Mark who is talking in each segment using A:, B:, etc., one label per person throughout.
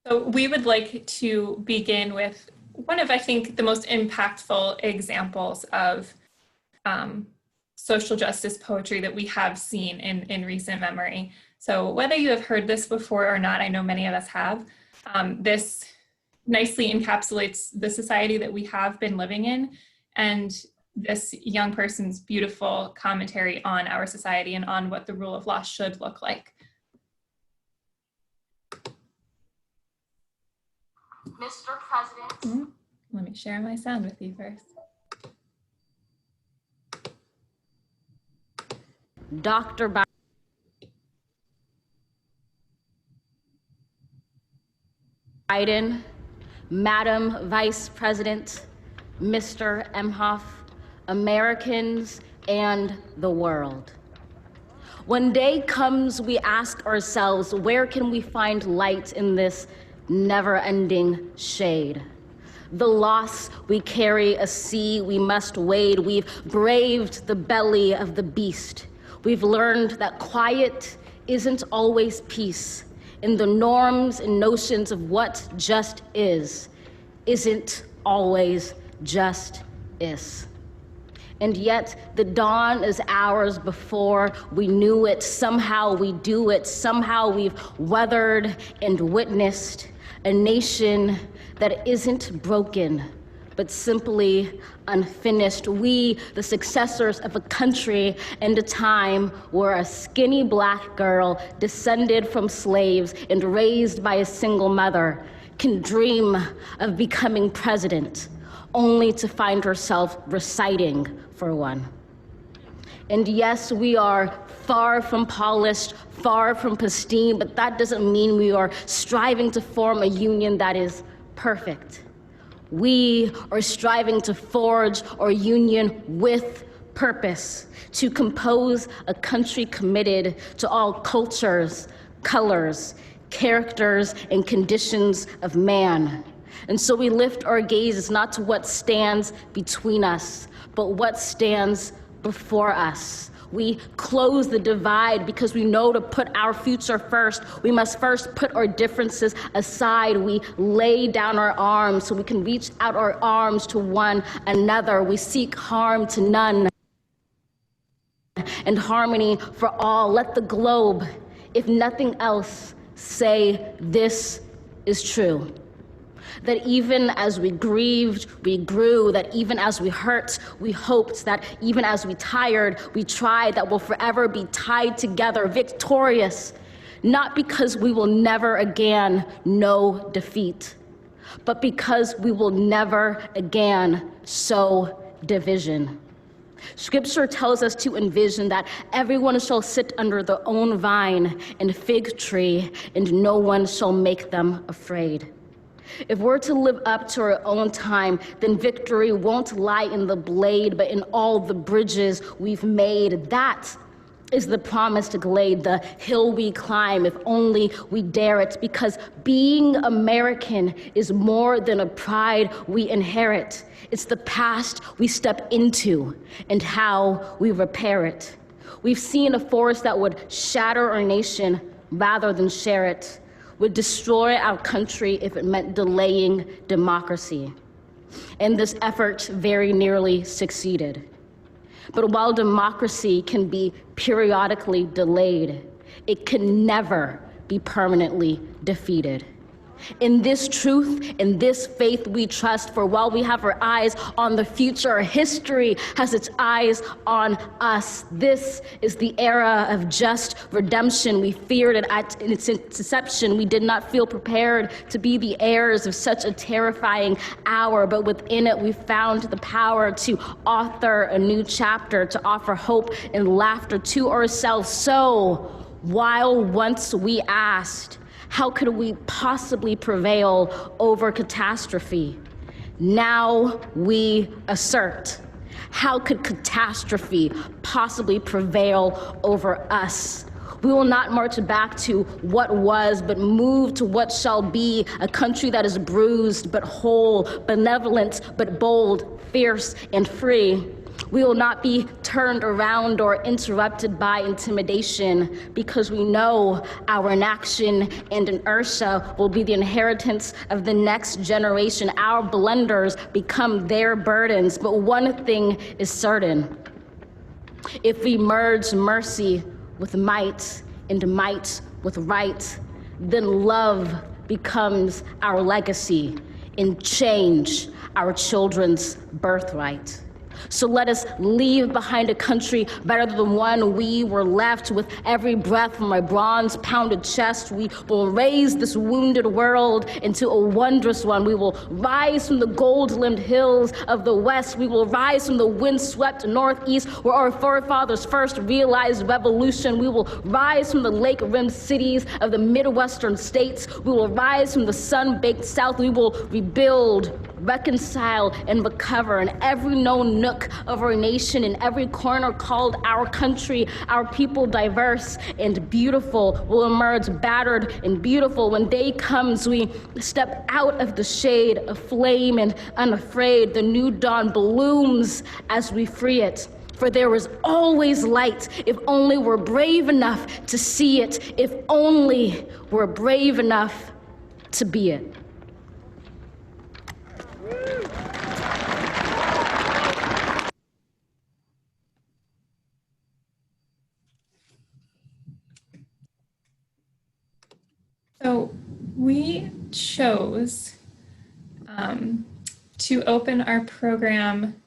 A: So we would like to begin with one of, I think, the most impactful examples of social justice poetry that we have seen in recent memory. So whether you have heard this before or not, I know many of us have, this nicely encapsulates the society that we have been living in and this young person's beautiful commentary on our society and on what the rule of law should look like.
B: Mr. President.
A: Let me share my sound with you first.
B: Dr. Biden, Madam Vice President, Mr. Emhoff, Americans, and the world. When day comes, we ask ourselves, where can we find light in this never-ending shade? The loss we carry, a sea we must wade. We've braved the belly of the beast. We've learned that quiet isn't always peace, and the norms and notions of what just isn't always just is. And yet the dawn is ours before we knew it. Somehow we do it. Somehow we've weathered and witnessed a nation that isn't broken, but simply unfinished. We, the successors of a country and a time where a skinny Black girl descended from slaves and raised by a single mother can dream of becoming president, only to find herself reciting for one. And yes, we are far from polished, far from pristine, but that doesn't mean we are striving to form a union that is perfect. We are striving to forge our union with purpose, to compose a country committed to all cultures, colors, characters, and conditions of man. And so we lift our gazes not to what stands between us, but what stands before us. We close the divide because we know to put our future first, we must first put our differences aside. We lay down our arms so we can reach out our arms to one another. We seek harm to none and harmony for all. Let the globe, if nothing else, say this is true. That even as we grieved, we grew, that even as we hurt, we hoped, that even as we tired, we tried, that we'll forever be tied together, victorious, not because we will never again know defeat, but because we will never again sow division. Scripture tells us to envision that everyone shall sit under their own vine and fig tree, and no one shall make them afraid. If we're to live up to our own time, then victory won't lie in the blade, but in all the bridges we've made. That is the promised glade, the hill we climb, if only we dare it, because being American is more than a pride we inherit. It's the past we step into and how we repair it. We've seen a force that would shatter our nation rather than share it, would destroy our country if it meant delaying democracy. And this effort very nearly succeeded. But while democracy can be periodically delayed, it can never be permanently defeated. In this truth, in this faith we trust, for while we have our eyes on the future, history has its eyes on us. This is the era of just redemption. We feared it at its inception. We did not feel prepared to be the heirs of such a terrifying hour, but within it we found the power to author a new chapter, to offer hope and laughter to ourselves. So, while once we asked, how could we possibly prevail over catastrophe? Now we assert, how could catastrophe possibly prevail over us? We will not march back to what was, but move to what shall be, a country that is bruised but whole, benevolent but bold, fierce and free. We will not be turned around or interrupted by intimidation, because we know our inaction and inertia will be the inheritance of the next generation. Our blunders become their burdens, but one thing is certain. If we merge mercy with might and might with right, then love becomes our legacy and change our children's birthright. So let us leave behind a country better than the one we were left. With every breath from my bronze-pounded chest, we will raise this wounded world into a wondrous one. We will rise from the gold-limbed hills of the West. We will rise from the wind-swept Northeast, where our forefathers first realized revolution. We will rise from the lake-rimmed cities of the Midwestern states. We will rise from the sun-baked South. We will rebuild, reconcile, and recover in every known nook of our nation, in every corner called our country. Our people, diverse and beautiful, will emerge battered and beautiful. When day comes, we step out of the shade of flame and unafraid. The new dawn blooms as we free it. For there is always light, if only we're brave enough to see it, if only we're brave enough to be it.
A: So we chose to open our program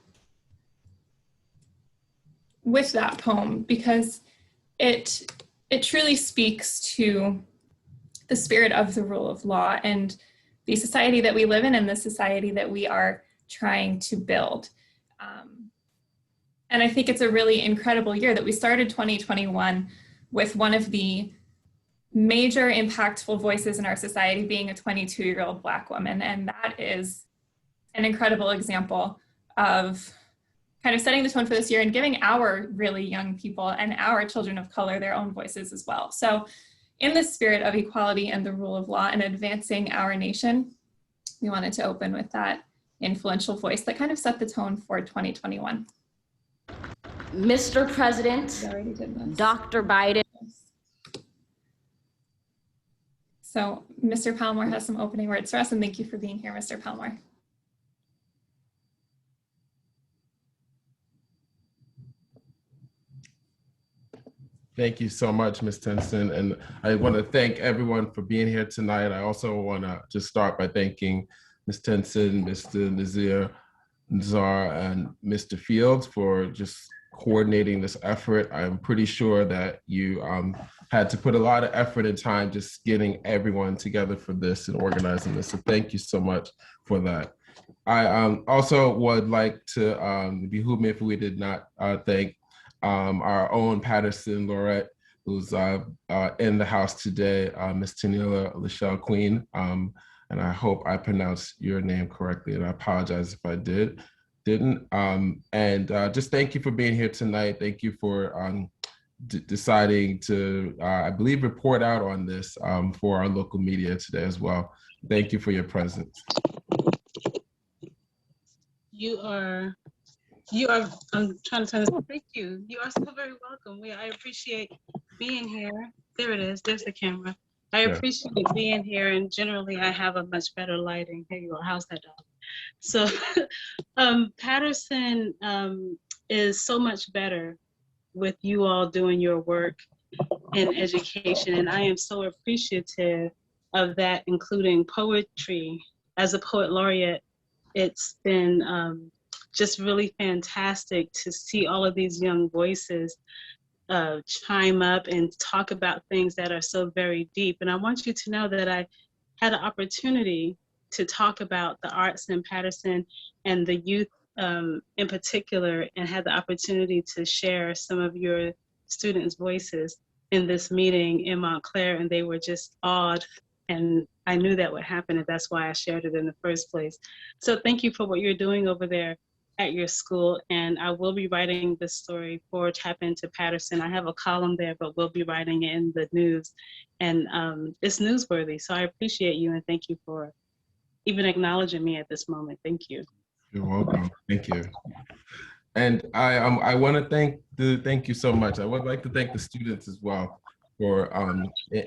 A: with that poem because it truly speaks to the spirit of the rule of law and the society that we live in and the society that we are trying to build. And I think it's a really incredible year that we started 2021 with one of the major impactful voices in our society being a 22-year-old Black woman. And that is an incredible example of kind of setting the tone for this year and giving our really young people and our children of color their own voices as well. So in the spirit of equality and the rule of law and advancing our nation, we wanted to open with that influential voice that kind of set the tone for 2021.
B: Mr. President, Dr. Biden.
A: So Mr. Palmore has some opening words for us, and thank you for being here, Mr. Palmore.
C: Thank you so much, Ms. Tennyson. And I want to thank everyone for being here tonight. I also want to just start by thanking Ms. Tennyson, Mr. Nazar, and Mr. Fields for just coordinating this effort. I'm pretty sure that you had to put a lot of effort and time just getting everyone together for this and organizing this. So thank you so much for that. I also would like to behoove me if we did not thank our own Patterson Laureate, who's in the house today, Ms. Tanila Lachelle Queen. And I hope I pronounced your name correctly, and I apologize if I didn't. Just thank you for being here tonight. Thank you for deciding to, I believe, report out on this for our local media today as well. Thank you for your presence.
D: I'm trying to turn this, thank you. You are so very welcome. I appreciate being here. There it is, there's the camera. I appreciate being here, and generally I have a much better lighting. Here you are, how's that dog? So Patterson is so much better with you all doing your work in education, and I am so appreciative of that, including poetry. As a poet laureate, it's been just really fantastic to see all of these young voices chime up and talk about things that are so very deep. And I want you to know that I had an opportunity to talk about the arts in Patterson and the youth in particular, and had the opportunity to share some of your students' voices in this meeting in Montclair, and they were just awed. And I knew that would happen, and that's why I shared it in the first place. So thank you for what you're doing over there at your school, and I will be writing this story for Tap Into Patterson. I have a column there, but we'll be writing it in the news, and it's newsworthy. So I appreciate you, and thank you for even acknowledging me at this moment. Thank you.
C: You're welcome. Thank you. And I want to thank you so much. I would like to thank the students as well for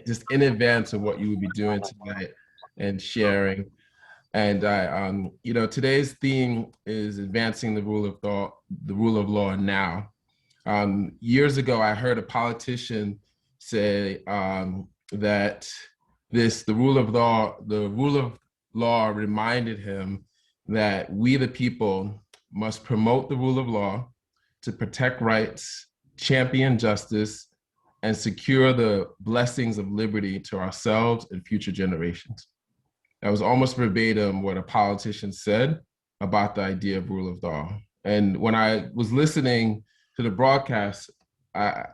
C: just in advance of what you will be doing tonight and sharing. And you know, today's theme is advancing the rule of law now. Years ago, I heard a politician say that the rule of law reminded him that we, the people, must promote the rule of law to protect rights, champion justice, and secure the blessings of liberty to ourselves and future generations. That was almost verbatim what a politician said about the idea of rule of law. And when I was listening to the broadcast, I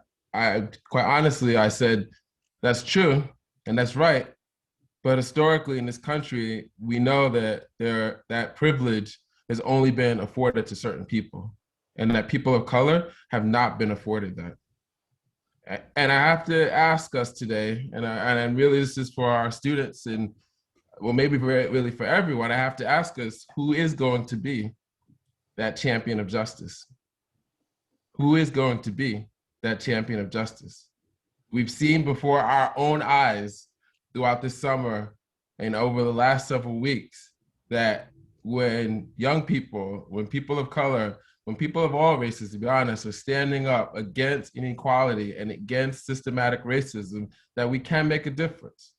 C: quite honestly, I said, that's true and that's right. But historically in this country, we know that that privilege has only been afforded to certain people, and that people of color have not been afforded that. And I have to ask us today, and really this is for our students and well, maybe really for everyone, I have to ask us, who is going to be that champion of justice? Who is going to be that champion of justice? We've seen before our own eyes throughout this summer and over the last several weeks that when young people, when people of color, when people of all races, to be honest, are standing up against inequality and against systematic racism, that we can make a difference.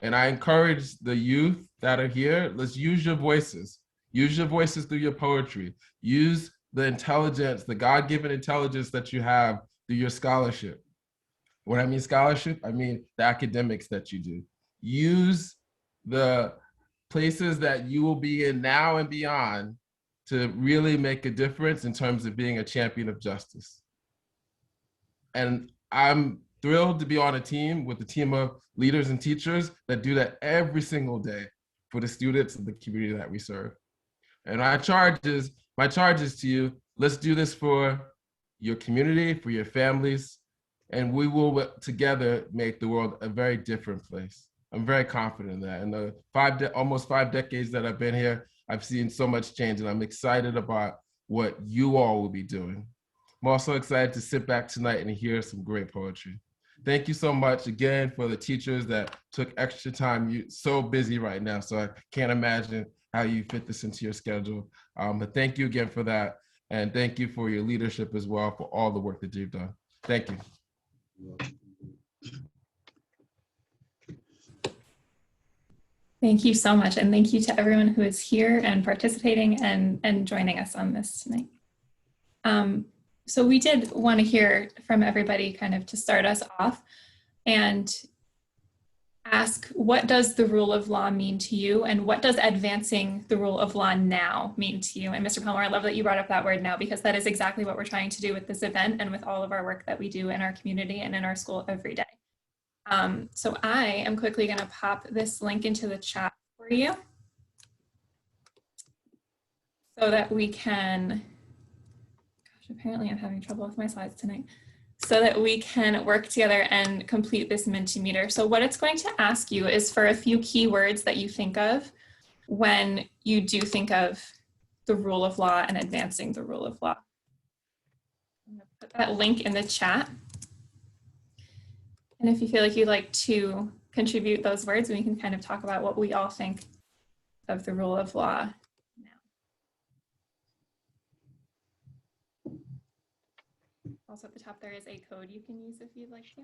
C: And I encourage the youth that are here, let's use your voices. Use your voices through your poetry. Use the intelligence, the God-given intelligence that you have through your scholarship. When I mean scholarship, I mean the academics that you do. Use the places that you will be in now and beyond to really make a difference in terms of being a champion of justice. And I'm thrilled to be on a team with a team of leaders and teachers that do that every single day for the students and the community that we serve. And my charge is to you, let's do this for your community, for your families, and we will together make the world a very different place. I'm very confident in that. In the almost 5 decades that I've been here, I've seen so much change, and I'm excited about what you all will be doing. I'm also excited to sit back tonight and hear some great poetry. Thank you so much again for the teachers that took extra time. You're so busy right now, so I can't imagine how you fit this into your schedule. But thank you again for that. And thank you for your leadership as well, for all the work that you've done. Thank you.
A: Thank you so much. And thank you to everyone who is here and participating and joining us on this tonight. So we did want to hear from everybody kind of to start us off and ask, what does the rule of law mean to you? And what does advancing the rule of law now mean to you? And Mr. Palmer, I love that you brought up that word now, because that is exactly what we're trying to do with this event and with all of our work that we do in our community and in our school every day. So I am quickly going to pop this link into the chat for you so that we can, apparently I'm having trouble with my slides tonight, so that we can work together and complete this Mentimeter. So what it's going to ask you is for a few keywords that you think of when you do think of the rule of law and advancing the rule of law. I'm gonna put that link in the chat. And if you feel like you'd like to contribute those words, we can kind of talk about what we all think of the rule of law. Also at the top, there is a code you can use if you'd like to.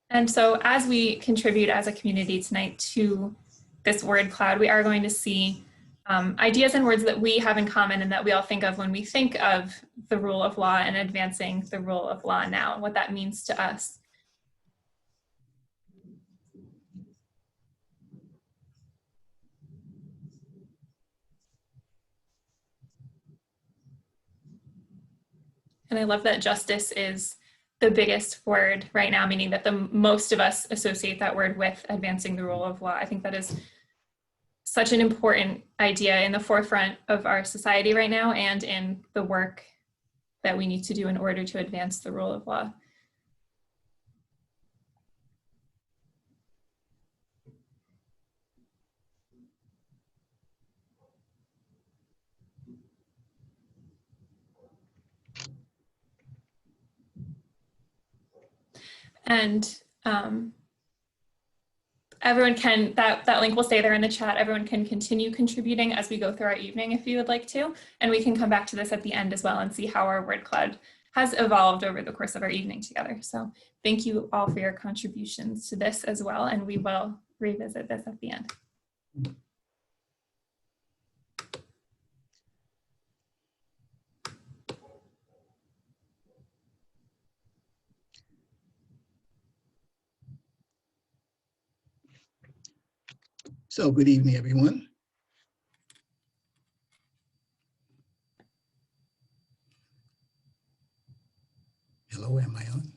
A: And so as we contribute as a community tonight to this word cloud, we are going to see ideas and words that we have in common and that we all think of when we think of the rule of law and advancing the rule of law now, and what that means to us. And I love that justice is the biggest word right now, meaning that the most of us associate that word with advancing the rule of law. I think that is such an important idea in the forefront of our society right now and in the work that we need to do in order to advance the rule of law. And everyone can, that link will stay there in the chat. Everyone can continue contributing as we go through our evening if you would like to. And we can come back to this at the end as well and see how our word cloud has evolved over the course of our evening together. So thank you all for your contributions to this as well. And we will revisit this at the end.
E: So good evening, everyone. Hello, am I on?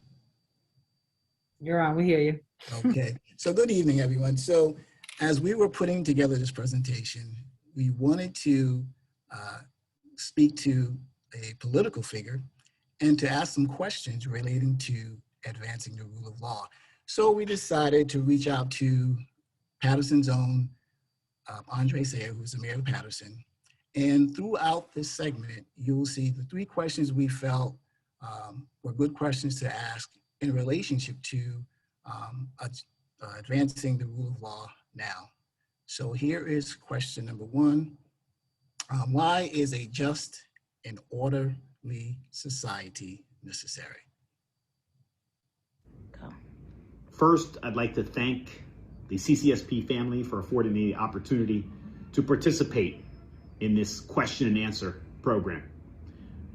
F: You're on, we hear you.
E: Okay, so good evening, everyone. So as we were putting together this presentation, we wanted to speak to a political figure and to ask some questions relating to advancing the rule of law. So we decided to reach out to Paterson's own Andre Sayre, who's the mayor of Paterson. And throughout this segment, you'll see the 3 questions we felt were good questions to ask in relationship to advancing the rule of law now. So here is question number 1. Why is a just and orderly society necessary?
G: First, I'd like to thank the CCSP family for affording me the opportunity to participate in this question and answer program.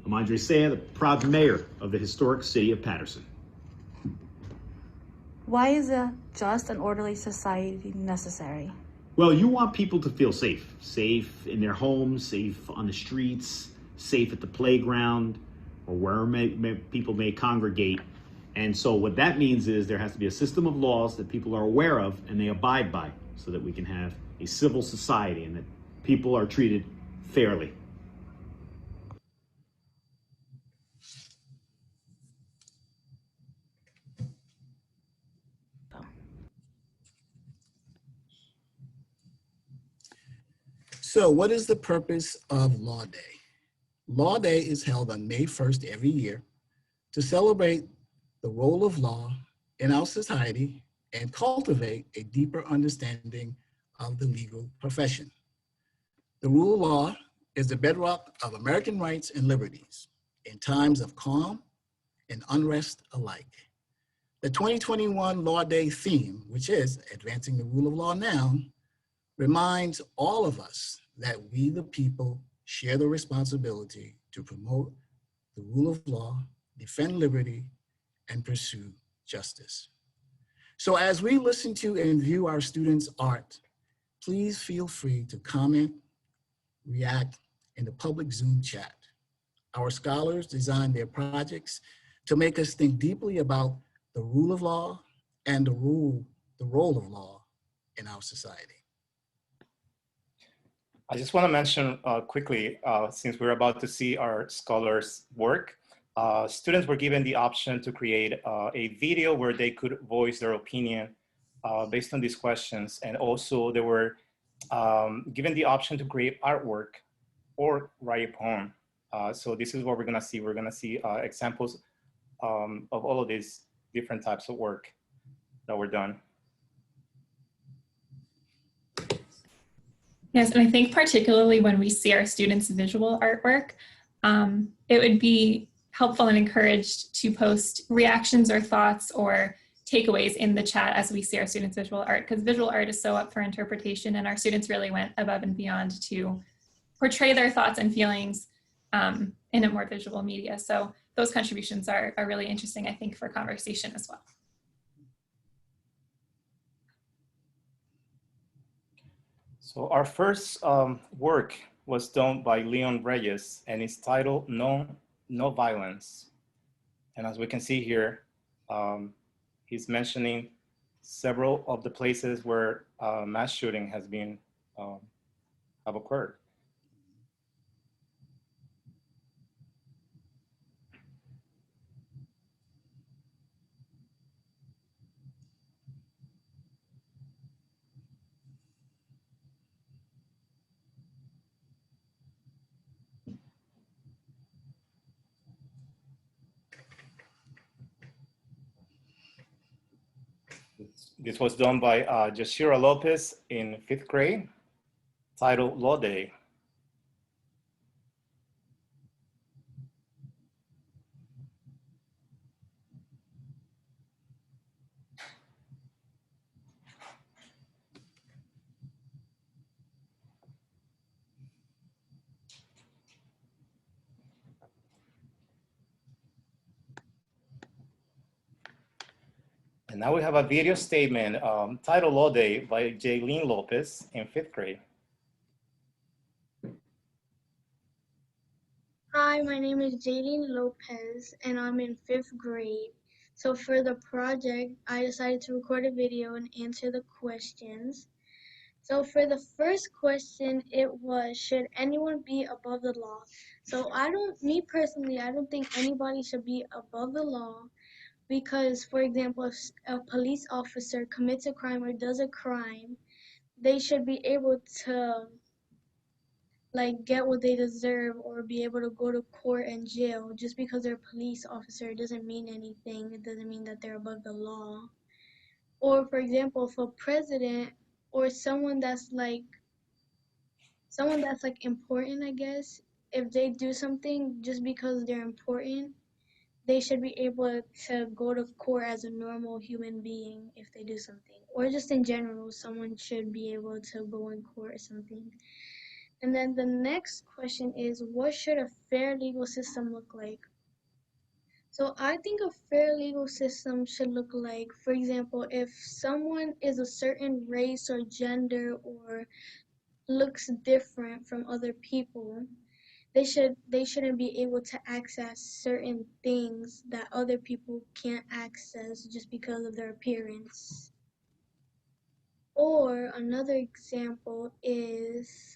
G: I'm Andre Sayre, the proud mayor of the historic city of Paterson.
H: Why is a just and orderly society necessary?
G: Well, you want people to feel safe. Safe in their homes, safe on the streets, safe at the playground, or wherever people may congregate. And so what that means is there has to be a system of laws that people are aware of and they abide by so that we can have a civil society and that people are treated fairly.
E: So what is the purpose of Law Day? Law Day is held on May 1st every year to celebrate the role of law in our society and cultivate a deeper understanding of the legal profession. The rule of law is the bedrock of American rights and liberties in times of calm and unrest alike. The 2021 Law Day theme, which is Advancing the Rule of Law Now, reminds all of us that we, the people, share the responsibility to promote the rule of law, defend liberty, and pursue justice. So as we listen to and view our students' art, please feel free to comment, react in the public Zoom chat. Our scholars designed their projects to make us think deeply about the rule of law and the role of law in our society.
I: I just want to mention quickly, since we're about to see our scholars' work, students were given the option to create a video where they could voice their opinion based on these questions. And also they were given the option to create artwork or write a poem. So this is what we're gonna see. We're gonna see examples of all of these different types of work that were done.
A: Yes, and I think particularly when we see our students' visual artwork, it would be helpful and encouraged to post reactions or thoughts or takeaways in the chat as we see our students' visual art, because visual art is so up for interpretation, and our students really went above and beyond to portray their thoughts and feelings in a more visual media. So those contributions are really interesting, I think, for conversation as well.
I: So our first work was done by Leon Reyes, and it's titled No Violence. And as we can see here, he's mentioning several of the places where mass shooting has been have occurred. This was done by Yashira Lopez in 5th grade, titled Law Day. And now we have a video statement titled Law Day by Jaylene Lopez in 5th grade.
J: Hi, my name is Jaylene Lopez and I'm in 5th grade. So for the project, I decided to record a video and answer the questions. So for the first question, it was, should anyone be above the law? So me personally, I don't think anybody should be above the law because, for example, if a police officer commits a crime or does a crime, they should be able to get what they deserve or be able to go to court and jail. Just because they're a police officer doesn't mean anything. It doesn't mean that they're above the law. Or for example, if a president or someone that's important, I guess, if they do something just because they're important, they should be able to go to court as a normal human being if they do something. Or just in general, someone should be able to go in court or something. And then the next question is, what should a fair legal system look like? So I think a fair legal system should look like, for example, if someone is a certain race or gender or looks different from other people, they shouldn't be able to access certain things that other people can't access just because of their appearance. Or another example is,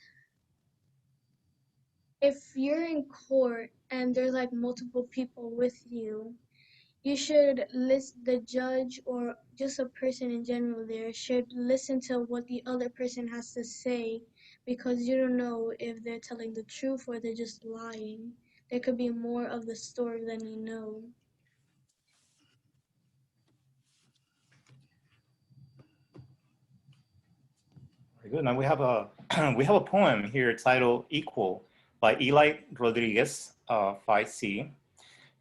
J: if you're in court and there's multiple people with you, you should the judge or just a person in general there should listen to what the other person has to say, because you don't know if they're telling the truth or they're just lying. There could be more of the story than you know.
I: Very good. Now we have a we have a poem here titled Equal by Eli Rodriguez, 5C.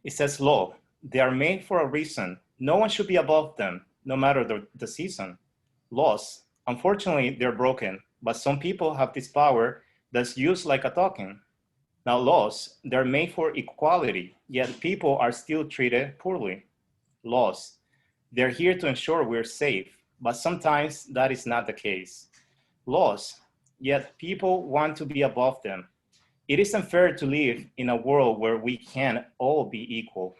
I: It says, law, they are made for a reason. No one should be above them, no matter the season. Laws, unfortunately, they're broken, but some people have this power that's used like a token. Now laws, they're made for equality, yet people are still treated poorly. Laws, they're here to ensure we're safe, but sometimes that is not the case. Laws, yet people want to be above them. It isn't fair to live in a world where we can all be equal.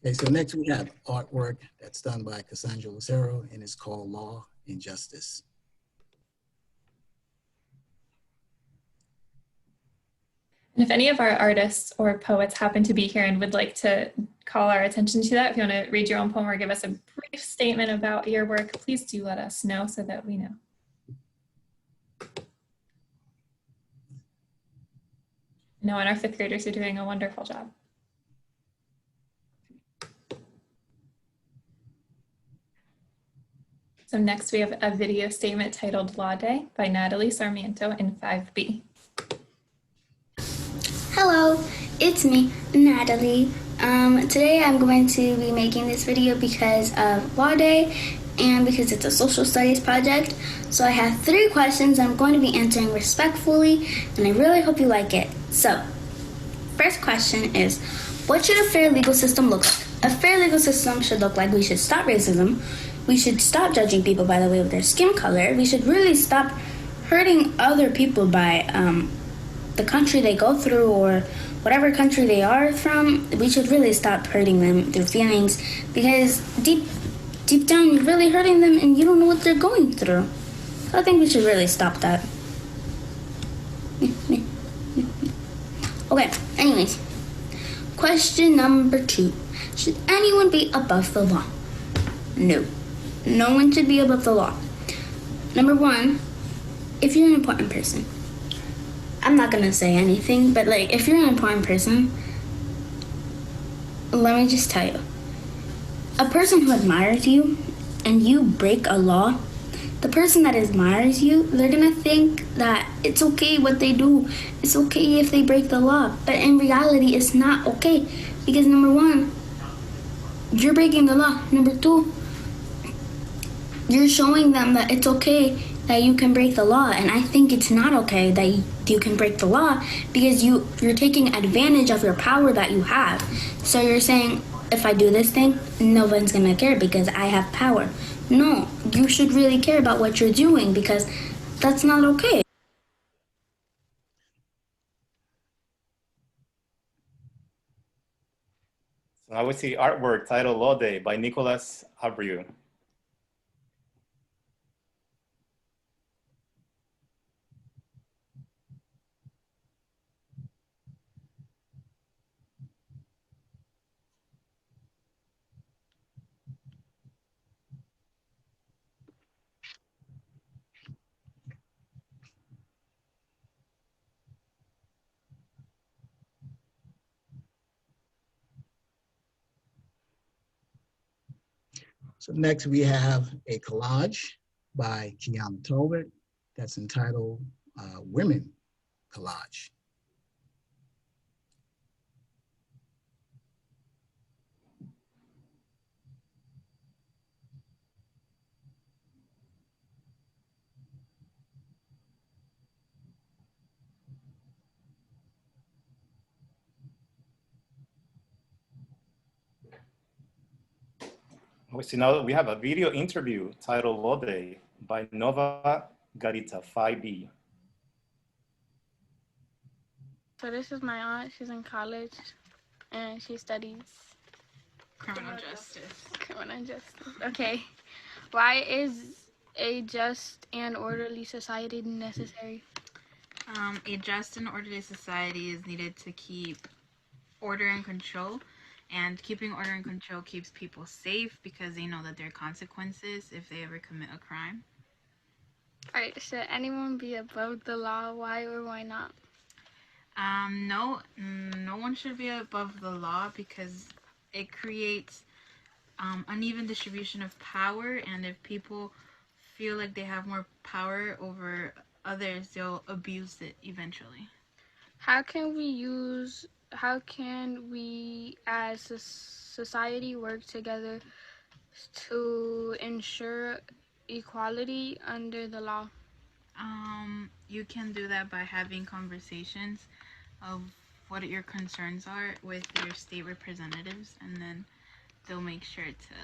E: Okay, so next we have artwork that's done by Cassandra Lucero and it's called Law and Justice.
A: And if any of our artists or poets happen to be here and would like to call our attention to that, if you want to read your own poem or give us a brief statement about your work, please do let us know so that we know. No, and our 5th graders are doing a wonderful job. So next we have a video statement titled Law Day by Natalie Sarmiento in 5B.
K: Hello, it's me, Natalie. Today I'm going to be making this video because of Law Day and because it's a social studies project. So I have 3 questions I'm going to be answering respectfully, and I really hope you like it. So, first question is, what should a fair legal system look like? A fair legal system should look like we should stop racism, we should stop judging people by the way of their skin color, we should really stop hurting other people by the country they go through or whatever country they are from. We should really stop hurting them through feelings, because deep down you're really hurting them and you don't know what they're going through. So I think we should really stop that. Okay, anyways. Question number 2. Should anyone be above the law? No. No one should be above the law. Number 1, if you're an important person. I'm not gonna say anything, but like, if you're an important person, let me just tell you. A person who admires you and you break a law, the person that admires you, they're gonna think that it's okay what they do. It's okay if they break the law. But in reality, it's not okay. Because number 1, you're breaking the law. Number 2, you're showing them that it's okay that you can break the law. And I think it's not okay that you can break the law, because you're taking advantage of your power that you have. So you're saying, if I do this thing, no one's gonna care because I have power. No, you should really care about what you're doing, because that's not okay.
I: So now we see artwork titled Law Day by Nicolas Abreu.
E: So next we have a collage by Kiana Tolbert that's entitled Women Collage.
I: We see now we have a video interview titled Law Day by Nova Garita 5B.
L: So this is my aunt. She's in college and she studies criminal justice. Criminal justice. Okay. Why is a just and orderly society necessary?
M: A just and orderly society is needed to keep order and control. And keeping order and control keeps people safe because they know that there are consequences if they ever commit a crime.
L: All right, should anyone be above the law? Why or why not?
M: No one should be above the law because it creates uneven distribution of power, and if people feel like they have more power over others, they'll abuse it eventually.
L: How can we as a society work together to ensure equality under the law?
M: You can do that by having conversations of what your concerns are with your state representatives, and then they'll make sure to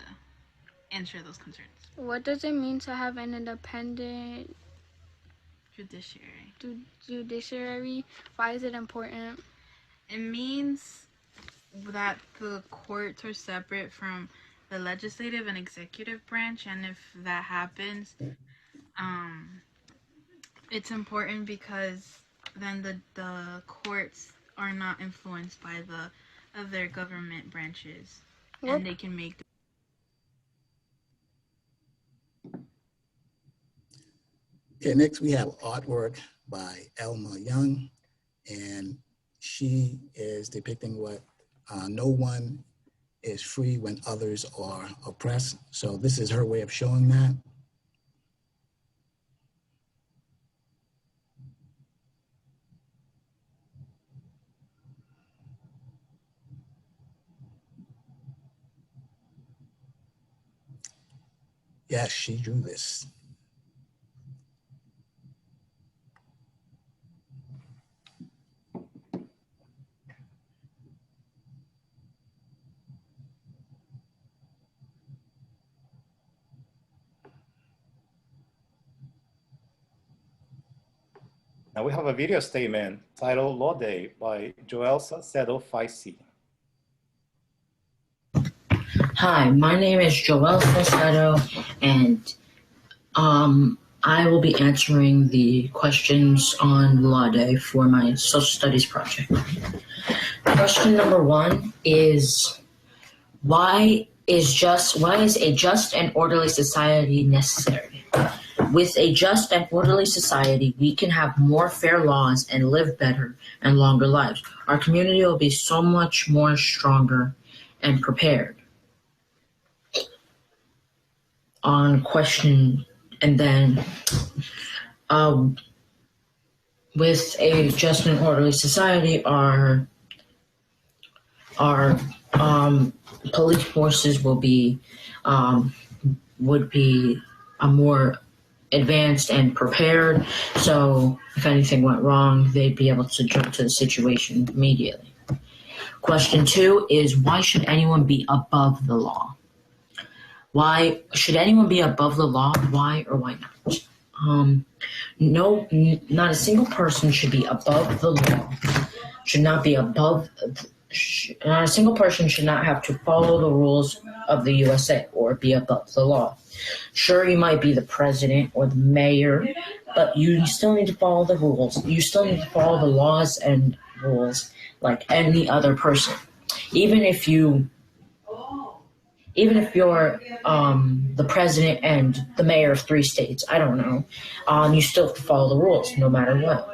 M: answer those concerns.
L: What does it mean to have an independent judiciary? Why is it important?
M: It means that the courts are separate from the legislative and executive branch, and if that happens, it's important because then the courts are not influenced by the other government branches, and they can make.
E: Okay, next we have artwork by Elma Young, and she is depicting what no one is free when others are oppressed. So this is her way of showing that. Yes, she drew this.
I: Now we have a video statement titled Law Day by Joel Salcedo Faisi.
N: Hi, my name is Joel Salcedo, and I will be answering the questions on Law Day for my social studies project. Question number 1 is, why is a just and orderly society necessary? With a just and orderly society, we can have more fair laws and live better and longer lives. Our community will be so much more stronger and prepared. On question, and then with a just and orderly society, our police forces would be more advanced and prepared. So if anything went wrong, they'd be able to jump to the situation immediately. Question 2 is, why should anyone be above the law? Why should anyone be above the law? Why or why not? No, not a single person should be above the law. Not a single person should not have to follow the rules of the USA or be above the law. Sure, you might be the president or the mayor, but you still need to follow the rules. You still need to follow the laws and rules like any other person. Even if you're the president and the mayor of 3 states, I don't know, you still have to follow the rules no matter what.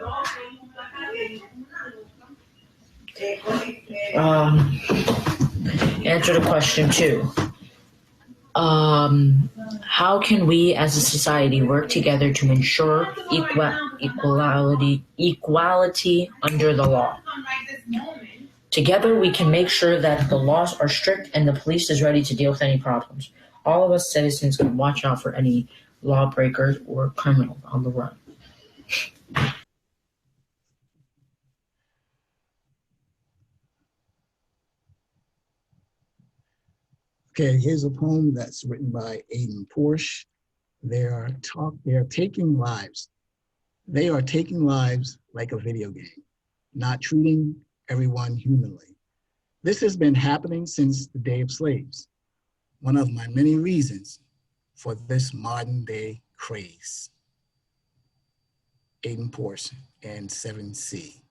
N: Answer to question 2. How can we as a society work together to ensure equality under the law? Together, we can make sure that the laws are strict and the police is ready to deal with any problems. All of us citizens can watch out for any lawbreakers or criminals on the run.
E: Okay, here's a poem that's written by Aidan Porsche. They are taking lives. They are taking lives like a video game, not treating everyone humanly. This has been happening since the day of slaves. One of my many reasons for this modern day craze. Aidan Porsche and 7C.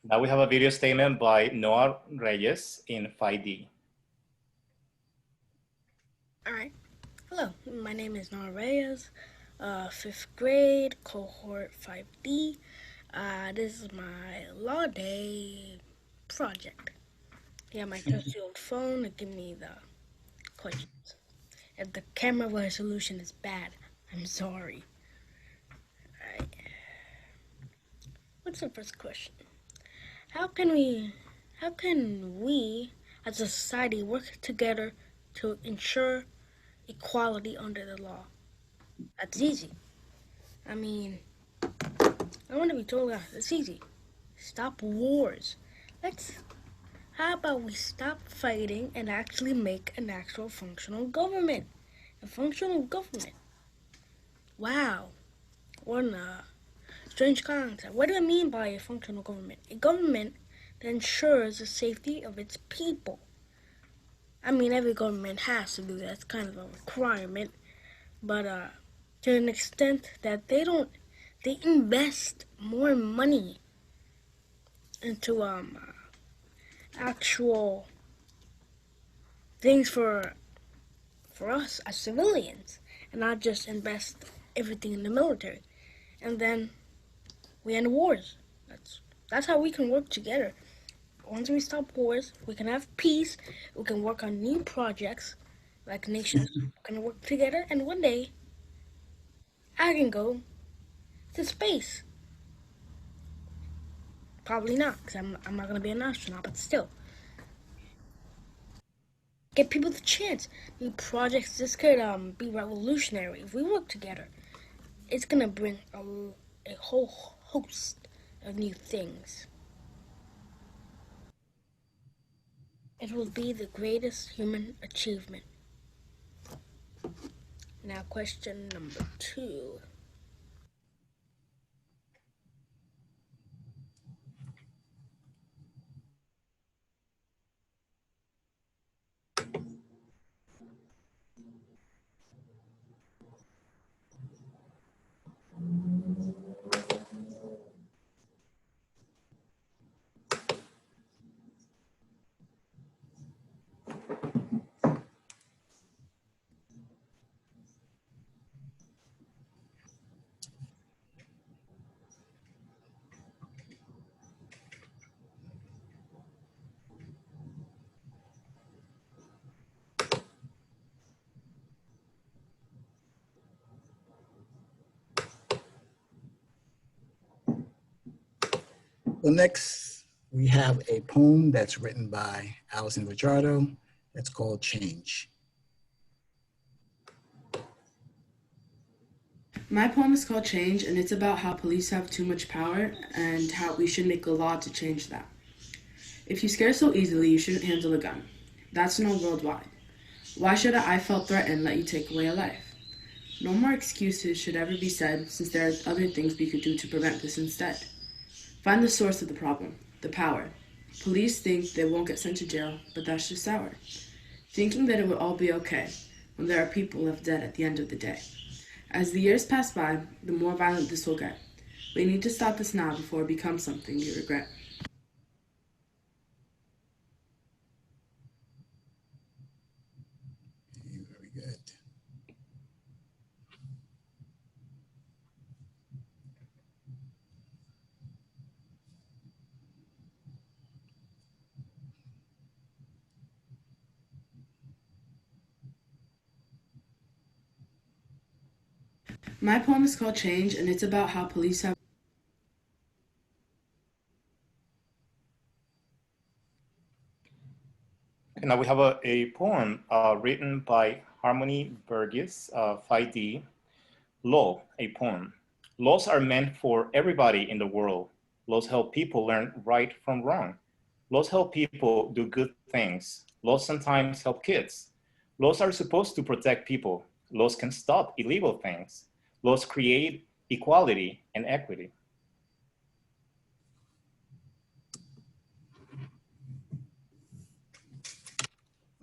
I: Now we have a video statement by Noah Reyes in 5D.
O: All right. Hello, my name is Noah Reyes, 5th grade, cohort 5D. This is my Law Day project. Yeah, my touch-tone phone to give me the questions. If the camera resolution is bad, I'm sorry. All right. What's the first question? How can we as a society work together to ensure equality under the law? That's easy. I mean, I want to be told that it's easy. Stop wars. How about we stop fighting and actually make an actual functional government? A functional government. Wow. What a strange concept. What do I mean by a functional government? A government that ensures the safety of its people. I mean, every government has to do that. It's kind of a requirement. But to an extent that they invest more money into actual things for us as civilians, and not just invest everything in the military. And then we end wars. That's how we can work together. Once we stop wars, we can have peace. We can work on new projects, like nations can work together. And one day, I can go to space. Probably not, because I'm not going to be an astronaut, but still. Give people the chance. New projects, this could be revolutionary. If we work together, it's going to bring a whole host of new things. It will be the greatest human achievement. Now, question number 2.
E: So next, we have a poem that's written by Allison Richardo that's called Change.
P: My poem is called Change, and it's about how police have too much power and how we should make a law to change that. If you scare so easily, you shouldn't handle a gun. That's known worldwide. Why should I felt threatened let you take away a life? No more excuses should ever be said, since there are other things we could do to prevent this instead. Find the source of the problem, the power. Police think they won't get sent to jail, but that's just sour. Thinking that it would all be okay when there are people left dead at the end of the day. As the years pass by, the more violent this will get. We need to stop this now before it becomes something you regret.
E: Very good.
P: My poem is called Change, and it's about how police have...
I: Okay, now we have a poem written by Harmony Burgess, 5D. Law, a poem. Laws are meant for everybody in the world. Laws help people learn right from wrong. Laws help people do good things. Laws sometimes help kids. Laws are supposed to protect people. Laws can stop illegal things. Laws create equality and equity.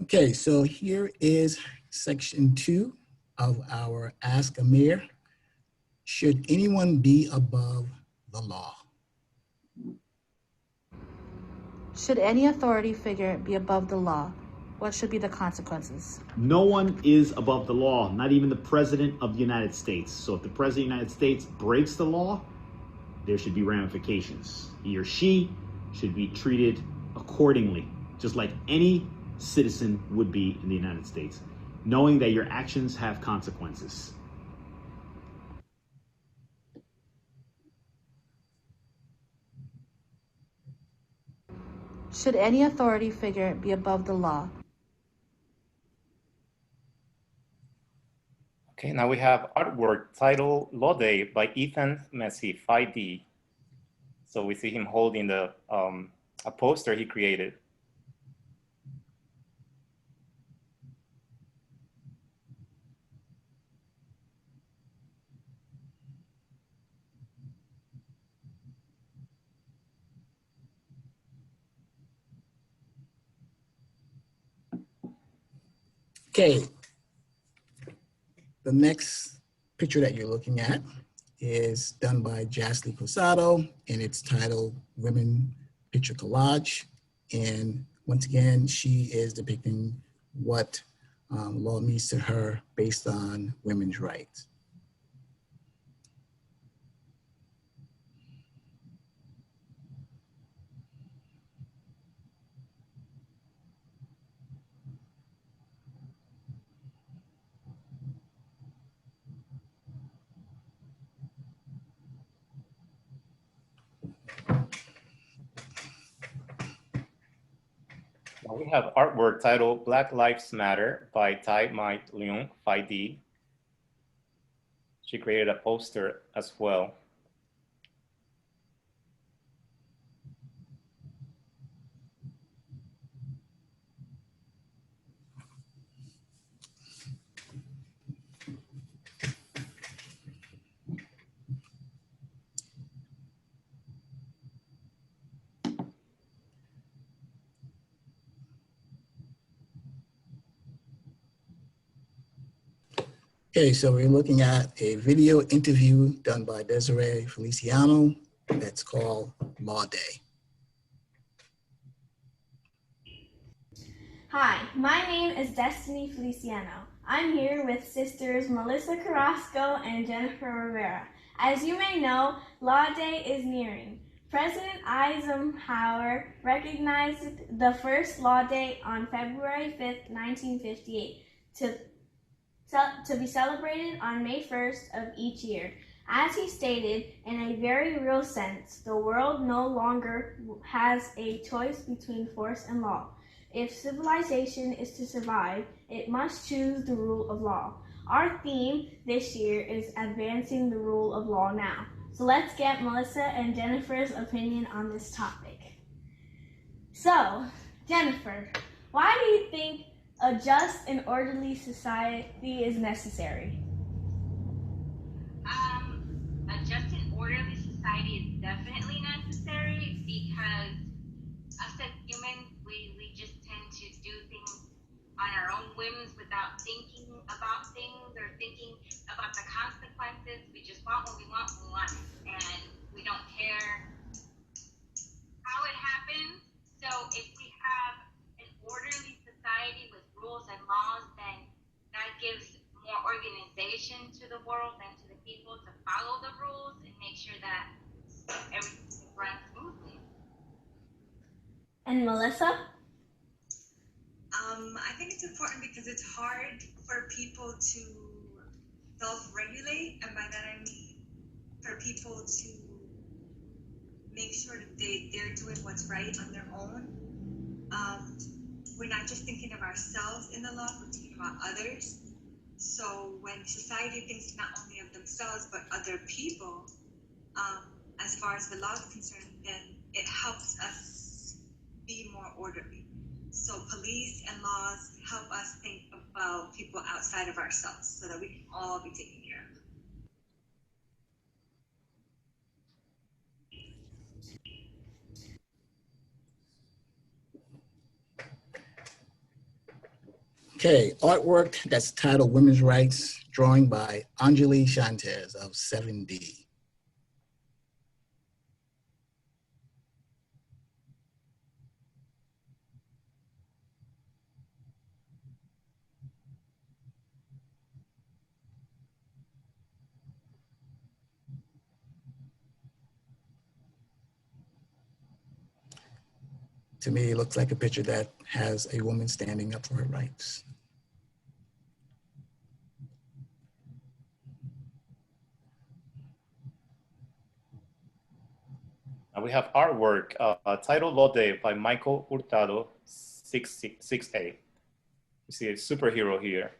E: Okay, so here is section 2 of our Ask a Mayor. Should anyone be above the law?
H: Should any authority figure be above the law? What should be the consequences?
G: No one is above the law, not even the President of the United States. So if the President of the United States breaks the law, there should be ramifications. He or she should be treated accordingly, just like any citizen would be in the United States, knowing that your actions have consequences.
H: Should any authority figure be above the law?
I: Okay, now we have artwork titled Law Day by Ethan Messi, 5D. So we see him holding a poster he created.
E: Okay, the next picture that you're looking at is done by Jasly Cosado, and it's titled Women Picture Collage. And once again, she is depicting what law means to her based on women's rights.
I: We have artwork titled Black Lives Matter by Tai Mai Leung, Phi D. She created a poster as well.
E: Okay, so we're looking at a video interview done by Desiree Feliciano that's called Law Day.
Q: Hi, my name is Destiny Feliciano. I'm here with sisters Melissa Carrasco and Jennifer Rivera. As you may know, Law Day is nearing. President Eisenhower recognized the first Law Day on February 5th, 1958, to be celebrated on May 1st of each year. As he stated, in a very real sense, the world no longer has a choice between force and law. If civilization is to survive, it must choose the rule of law. Our theme this year is advancing the rule of law now. So let's get Melissa and Jennifer's opinion on this topic. So, Jennifer, why do you think a just and orderly society is necessary?
R: A just and orderly society is definitely necessary because us as humans, we just tend to do things on our own whims without thinking about things or thinking about the consequences. We just want what we want when we want it, and we don't care how it happens. So if we have an orderly society with rules and laws, then that gives more organization to the world and to the people to follow the rules and make sure that everything runs smoothly.
Q: And Melissa?
S: I think it's important because it's hard for people to self-regulate, and by that I mean for people to make sure that they're doing what's right on their own. We're not just thinking of ourselves in the law, we're thinking about others. So when society thinks not only of themselves but other people, as far as the law is concerned, then it helps us be more orderly. So police and laws help us think about people outside of ourselves so that we can all be taken care of.
E: Okay, artwork that's titled Women's Rights, drawing by Anjali Shantes of 7D. To me, it looks like a picture that has a woman standing up for her rights.
I: We have artwork titled Law Day by Michael Hurtado, 6A. You see a superhero here.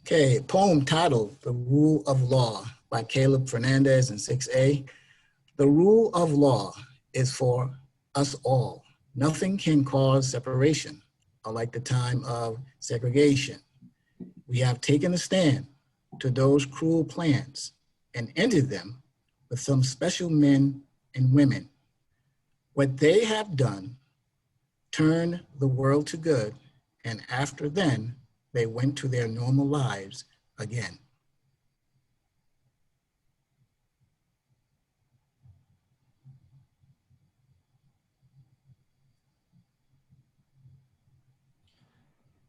E: Okay, poem titled The Rule of Law by Caleb Fernandez in 6A. The rule of law is for us all. Nothing can cause separation, unlike the time of segregation. We have taken a stand to those cruel plans and ended them with some special men and women. What they have done turned the world to good, and after then, they went to their normal lives again.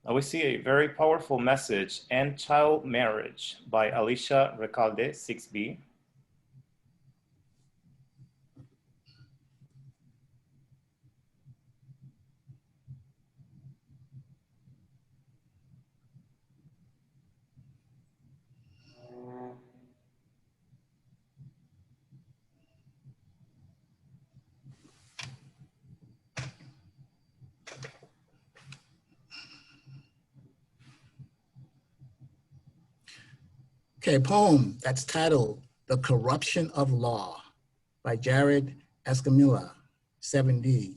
I: Now we see a very powerful message, End Child Marriage by Alicia Recalde, 6B.
E: Okay, poem that's titled The Corruption of Law by Jared Escamilla, 7D.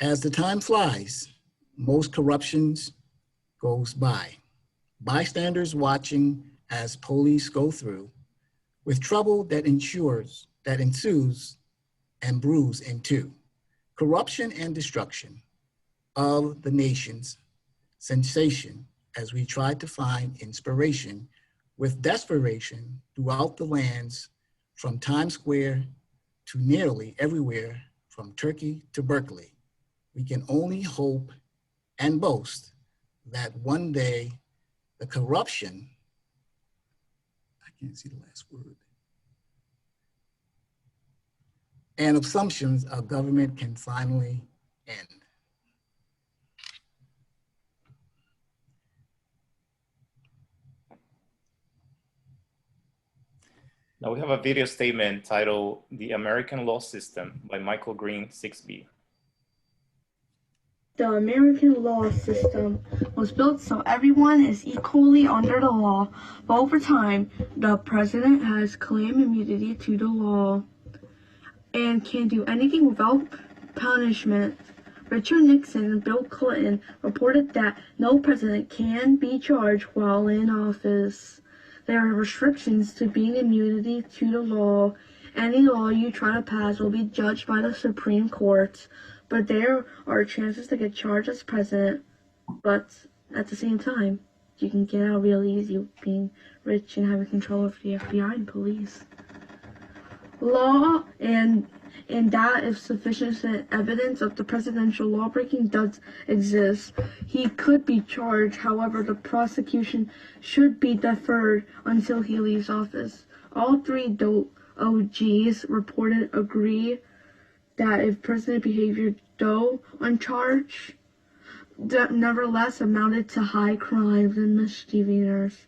E: As the time flies, most corruptions goes by. Bystanders watching as police go through with trouble that ensues and brews into corruption and destruction of the nation's sensation as we try to find inspiration with desperation throughout the lands from Times Square to nearly everywhere from Turkey to Berkeley. We can only hope and boast that one day the corruption, I can't see the last word, and assumptions of government can finally end.
I: Now we have a video statement titled The American Law System by Michael Green, 6B.
T: The American law system was built so everyone is equally under the law, but over time, the president has claimed immunity to the law and can do anything without punishment. Richard Nixon and Bill Clinton reported that no president can be charged while in office. There are restrictions to being immunity to the law. Any law you try to pass will be judged by the Supreme Court, but there are chances to get charged as president. But at the same time, you can get out real easy with being rich and having control over the FBI and police. Law and that if sufficient evidence of the presidential lawbreaking does exist, he could be charged. However, the prosecution should be deferred until he leaves office. All three OGs reported agree that if president behavior, though uncharged, that nevertheless amounted to high crimes and misdemeanors,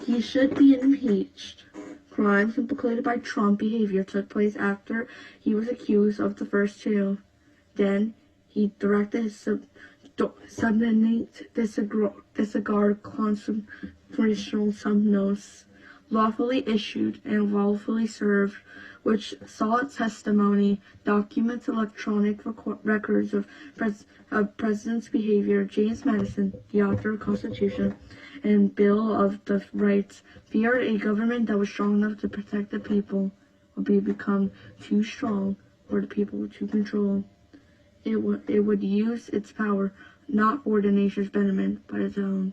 T: he should be impeached. Crimes implicated by Trump behavior took place after he was accused of the first two. Then he directed his subordinate disregard constitutional subnotes lawfully issued and lawfully served, which saw testimony, documents, electronic records of president's behavior. James Madison, the author of the Constitution and Bill of the Rights, feared a government that was strong enough to protect the people would become too strong for the people to control. It would use its power not for the nation's betterment, but its own.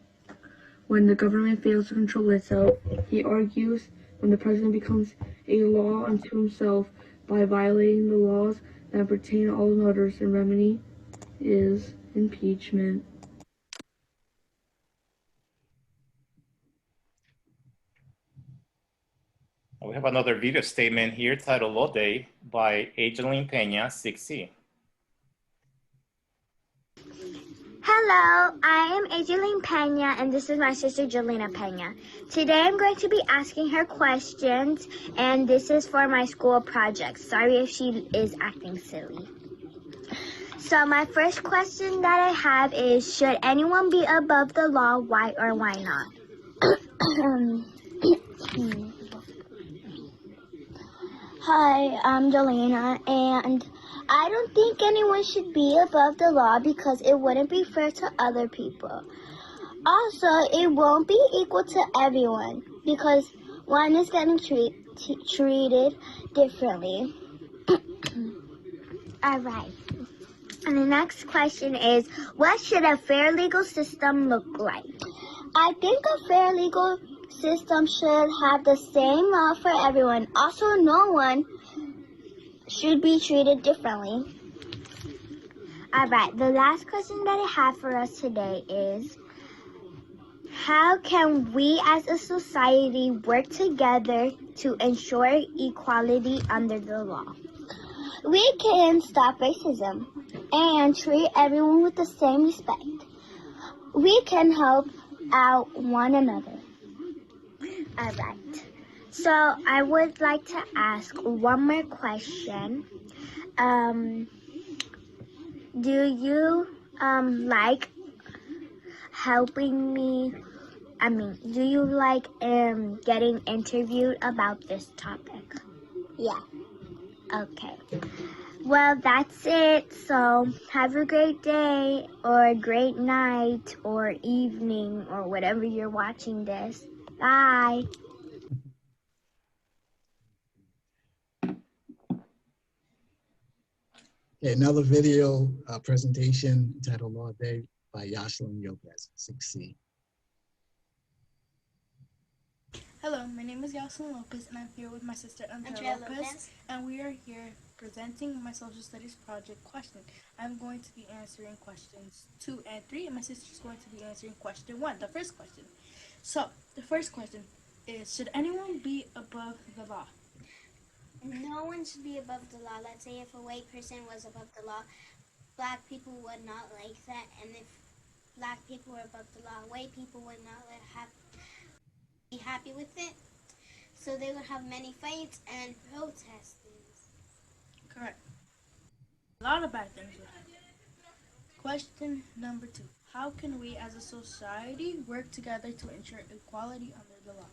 T: When the government fails to control itself, he argues, when the president becomes a law unto himself by violating the laws that pertain to all others, and remedy is impeachment.
I: We have another video statement here titled Law Day by Angeline Peña, 6C.
U: Hello, I am Angeline Peña, and this is my sister Jelena Peña. Today I'm going to be asking her questions, and this is for my school project. Sorry if she is acting silly. So my first question that I have is, should anyone be above the law? Why or why not? Hi, I'm Jelena, and I don't think anyone should be above the law because it wouldn't be fair to other people. Also, it won't be equal to everyone because one is getting treated differently. All right. And the next question is, what should a fair legal system look like? I think a fair legal system should have the same law for everyone. Also, no one should be treated differently. All right, the last question that I have for us today is, how can we as a society work together to ensure equality under the law? We can stop racism and treat everyone with the same respect. We can help out one another. All right. So I would like to ask one more question. Do you like helping me Do you like getting interviewed about this topic? Yeah. Okay. Well, that's it. So have a great day or a great night or evening or whatever you're watching this. Bye.
E: Okay, another video presentation entitled Law Day by Yashlin Lopez, 6C.
B: Hello, my name is Yoselin Lopez, and I'm here with my sister Andrea Lopez, and we are here presenting my social studies project question. I'm going to be answering questions 2 and 3, and my sister is going to be answering question 1, the first question. So, the first question is, should anyone be above the law?
U: No one should be above the law. Let's say if a white person was above the law, black people would not like that, and if black people were above the law, white people would not be happy with it. So they would have many fights and protests.
B: Correct. A lot of bad things would happen. Question number 2. How can we as a society work together to ensure equality under the law?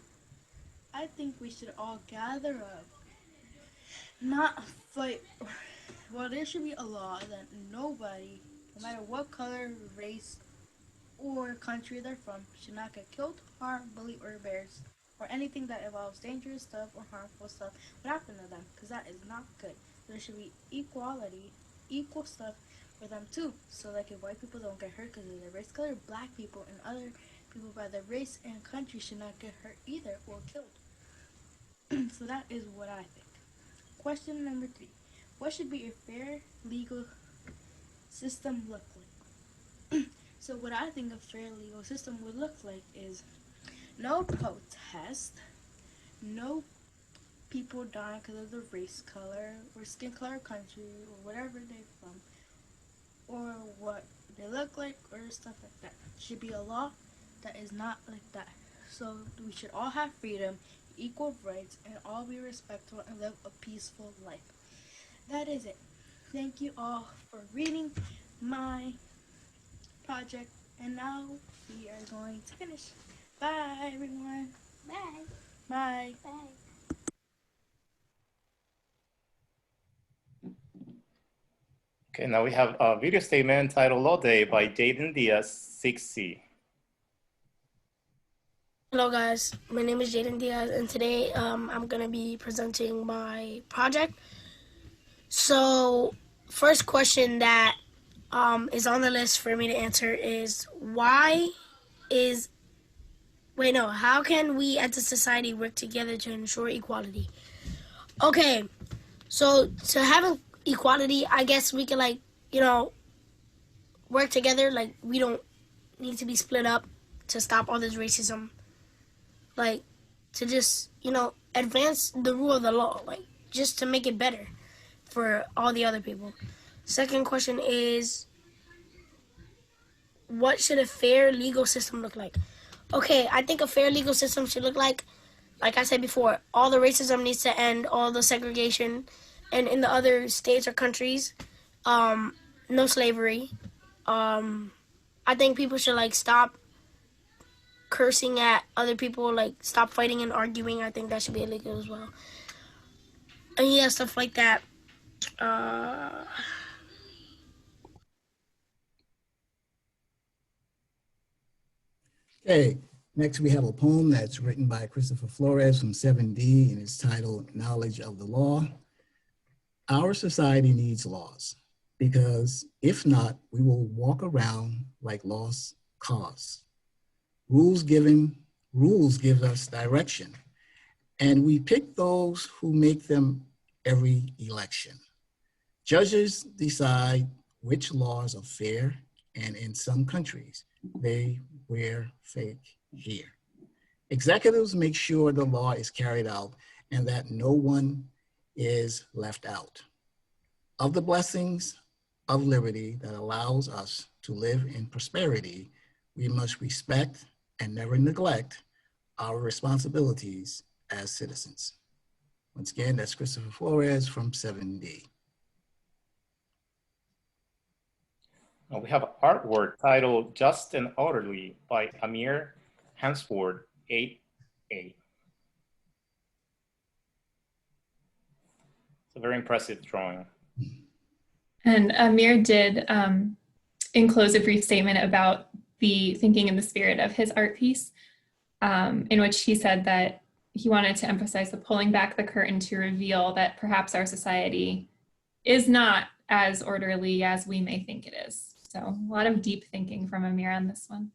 B: I think we should all gather up, not fight. Well, there should be a law that nobody, no matter what color, race, or country they're from, should not get killed, harmed, bullied, or embarrassed, or anything that involves dangerous stuff or harmful stuff would happen to them, because that is not good. There should be equality, equal stuff for them too. So like if white people don't get hurt because of their race color, black people and other people by their race and country should not get hurt either or killed. So that is what I think. Question number 3. What should be a fair legal system look like? So what I think a fair legal system would look like is no protest, no people dying because of their race color or skin color, country, or whatever they're from, or what they look like, or stuff like that. It should be a law that is not like that. So we should all have freedom, equal rights, and all be respectful and live a peaceful life. That is it. Thank you all for reading my project, and now we are going to finish. Bye, everyone.
U: Bye.
B: Bye.
U: Bye.
I: Okay, now we have a video statement entitled Law Day by Jaden Diaz, 6C.
O: Hello guys, my name is Jaden Diaz, and today I'm going to be presenting my project. So, first question that is on the list for me to answer is how can we as a society work together to ensure equality? Okay, so to have equality, I guess we can work together. Like, we don't need to be split up to stop all this racism. Like, to just, advance the rule of the law, like, just to make it better for all the other people. Second question is, what should a fair legal system look like? Okay, I think a fair legal system should look like I said before, all the racism needs to end, all the segregation, and in the other states or countries, no slavery. I think people should, stop cursing at other people, stop fighting and arguing. I think that should be illegal as well. And yeah, stuff like that.
E: Okay, next we have a poem that's written by Christopher Flores from 7D, and it's titled Knowledge of the Law. Our society needs laws because if not, we will walk around like lost cause. Rules give us direction, and we pick those who make them every election. Judges decide which laws are fair, and in some countries, they wear fake hair. Executives make sure the law is carried out and that no one is left out. Of the blessings of liberty that allows us to live in prosperity, we must respect and never neglect our responsibilities as citizens. Once again, that's Christopher Flores from 7D.
I: We have artwork titled Just and Orderly by Amir henceforth 8A. It's a very impressive drawing.
A: And Amir did enclose a brief statement about the thinking in the spirit of his art piece, in which he said that he wanted to emphasize the pulling back the curtain to reveal that perhaps our society is not as orderly as we may think it is. So a lot of deep thinking from Amir on this one.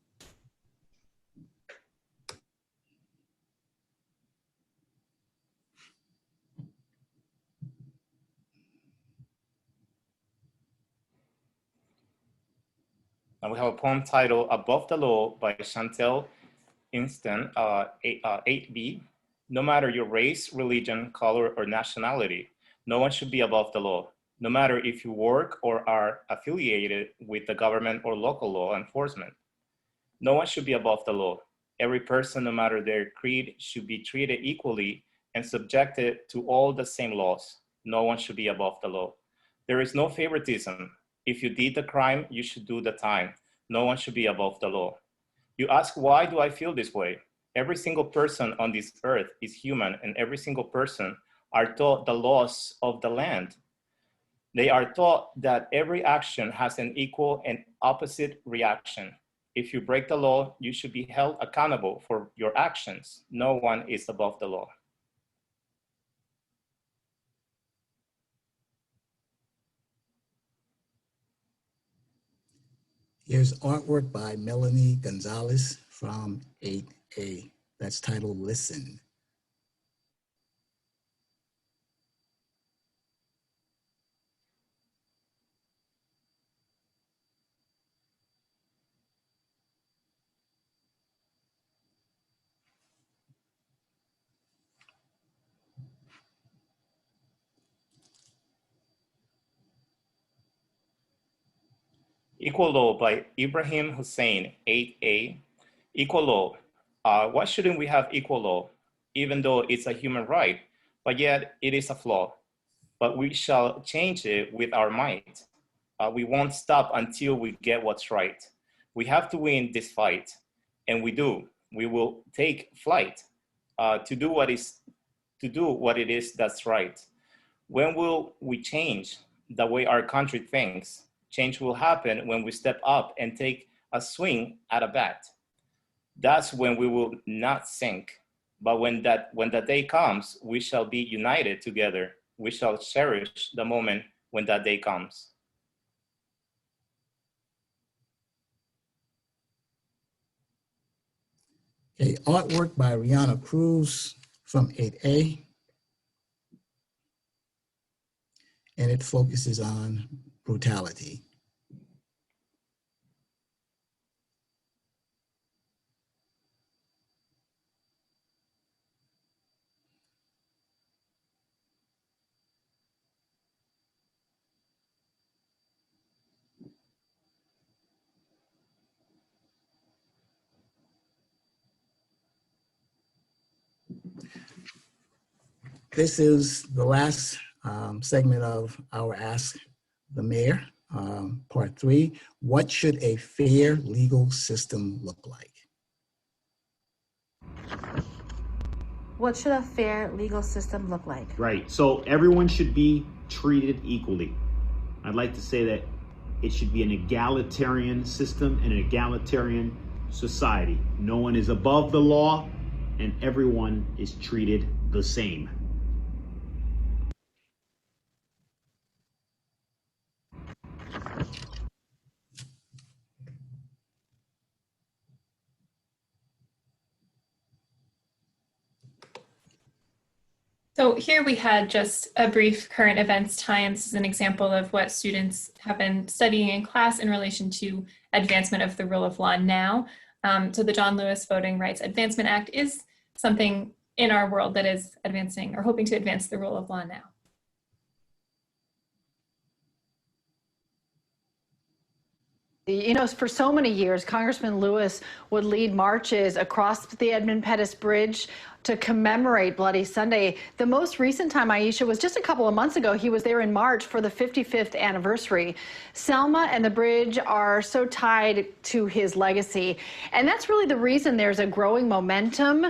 I: And we have a poem titled Above the Law by Chantel Instant, 8B. No matter your race, religion, color, or nationality, no one should be above the law. No matter if you work or are affiliated with the government or local law enforcement. No one should be above the law. Every person, no matter their creed, should be treated equally and subjected to all the same laws. No one should be above the law. There is no favoritism. If you did the crime, you should do the time. No one should be above the law. You ask, why do I feel this way? Every single person on this earth is human, and every single person are taught the laws of the land. They are taught that every action has an equal and opposite reaction. If you break the law, you should be held accountable for your actions. No one is above the law.
E: Here's artwork by Melanie Gonzalez from 8A. That's titled Listen.
I: Equal Law by Ibrahim Hussein, 8A. Equal law. Why shouldn't we have equal law? Even though it's a human right, but yet it is a flaw. But we shall change it with our might. We won't stop until we get what's right. We have to win this fight, and we do. We will take flight to do what it is that's right. When will we change the way our country thinks? Change will happen when we step up and take a swing at a bat. That's when we will not sink. But when that day comes, we shall be united together. We shall cherish the moment when that day comes.
E: Okay, artwork by Rihanna Cruz from 8A. And it focuses on brutality. This is the last segment of our Ask the Mayor, part 3. What should a fair legal system look like?
H: What should a fair legal system look like?
G: Right, so everyone should be treated equally. I'd like to say that it should be an egalitarian system and an egalitarian society. No one is above the law and everyone is treated the same.
A: So here we had just a brief current events tie-in. This is an example of what students have been studying in class in relation to advancement of the rule of law now. So the John Lewis Voting Rights Advancement Act is something in our world that is advancing or hoping to advance the rule of law now.
D: You know, for so many years, Congressman Lewis would lead marches across the Edmund Pettus Bridge to commemorate Bloody Sunday. The most recent time, Aisha, was just a couple of months ago. He was there in March for the 55th anniversary. Selma and the bridge are so tied to his legacy. And that's really the reason there's a growing momentum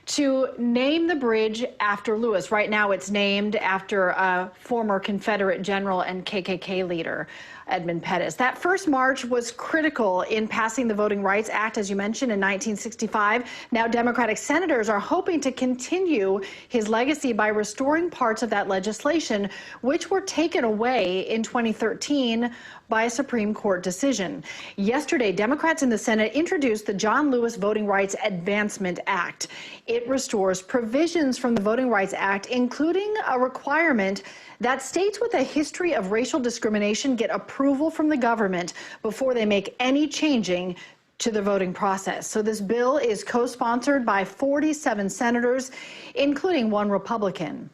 D: to name the bridge after Lewis. Right now, it's named after a former Confederate general and KKK leader, Edmund Pettus. That first march was critical in passing the Voting Rights Act, as you mentioned, in 1965. Now Democratic senators are hoping to continue his legacy by restoring parts of that legislation, which were taken away in 2013 by a Supreme Court decision. Yesterday, Democrats in the Senate introduced the John Lewis Voting Rights Advancement Act. It restores provisions from the Voting Rights Act, including a requirement that states with a history of racial discrimination get approval from the government before they make any changing to the voting process. So this bill is co-sponsored by 47 senators, including one Republican.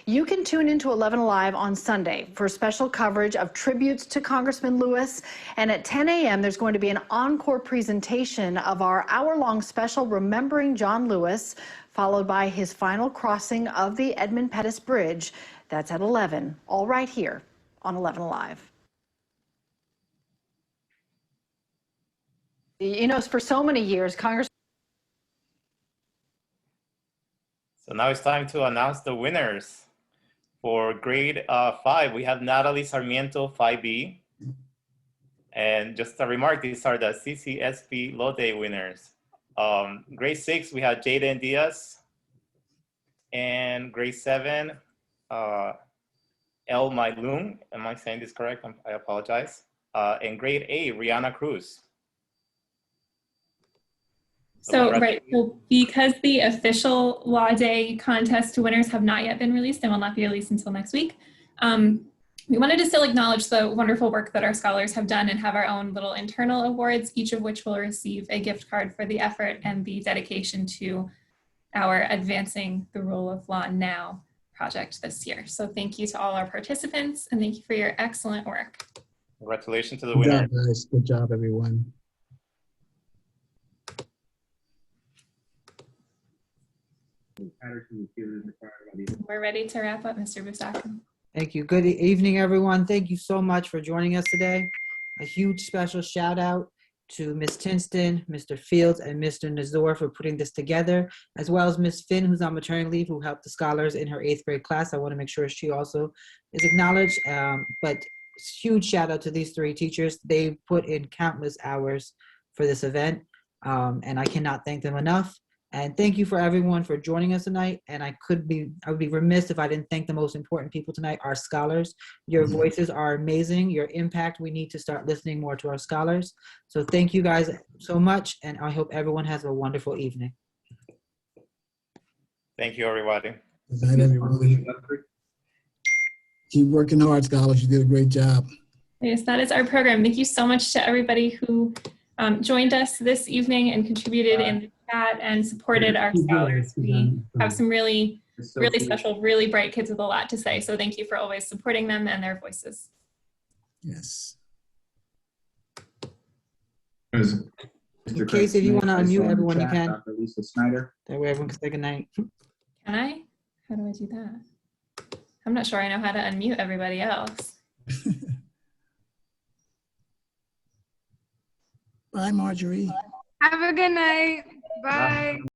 D: You can tune into 11 Alive on Sunday for special coverage of tributes to Congressman Lewis. And at 10 a.m., there's going to be an encore presentation of our hour-long special Remembering John Lewis, followed by his final crossing of the Edmund Pettus Bridge. That's at 11, all right here on 11 Alive. You know, for so many years, Congress.
I: So now it's time to announce the winners. For grade 5, we have Natalie Sarmiento, 5B. And just a remark, these are the CCSP Law Day winners. Grade 6, we have Jaden Diaz. And grade 7, El Mailung. Am I saying this correct? I apologize. And grade 8, Rihanna Cruz.
A: So, right, so because the official Law Day contest winners have not yet been released and will not be released until next week, we wanted to still acknowledge the wonderful work that our scholars have done and have our own little internal awards, each of which will receive a gift card for the effort and the dedication to our Advancing the Rule of Law Now project this year. So thank you to all our participants and thank you for your excellent work.
I: Congratulations to the
E: Good
I: winner.
E: job, guys. Good job, everyone.
A: We're ready to wrap up, Mr. Busaka.
F: Thank you. Good evening, everyone. Thank you so much for joining us today. A huge special shout out to Ms. Tinston, Mr. Fields, and Mr. Nazor for putting this together, as well as Ms. Finn, who's on maternity leave, who helped the scholars in her 8th grade class. I want to make sure she also is acknowledged. But huge shout out to these 3 teachers. They put in countless hours for this event, and I cannot thank them enough. And thank you for everyone for joining us tonight. And I would be remiss if I didn't thank the most important people tonight, our scholars. Your voices are amazing. Your impact, we need to start listening more to our scholars. So thank you guys so much. And I hope everyone has a wonderful evening.
I: Thank you, everybody.
E: Good night, everybody. Keep working hard, scholars. You did a great job.
A: Yes, that is our program. Thank you so much to everybody who joined us this evening and contributed in the chat and supported our scholars. We have some really special, really bright kids with a lot to say. So thank you for always supporting them and their voices.
E: Yes.
F: Casey, if you want to unmute everyone, you can.
C: Dr. Lisa Snyder.
F: That way everyone can say good night.
A: Can I? How do I do that? I'm not sure I know how to unmute everybody else.
E: Bye, Marjorie.
L: Have a good night. Bye.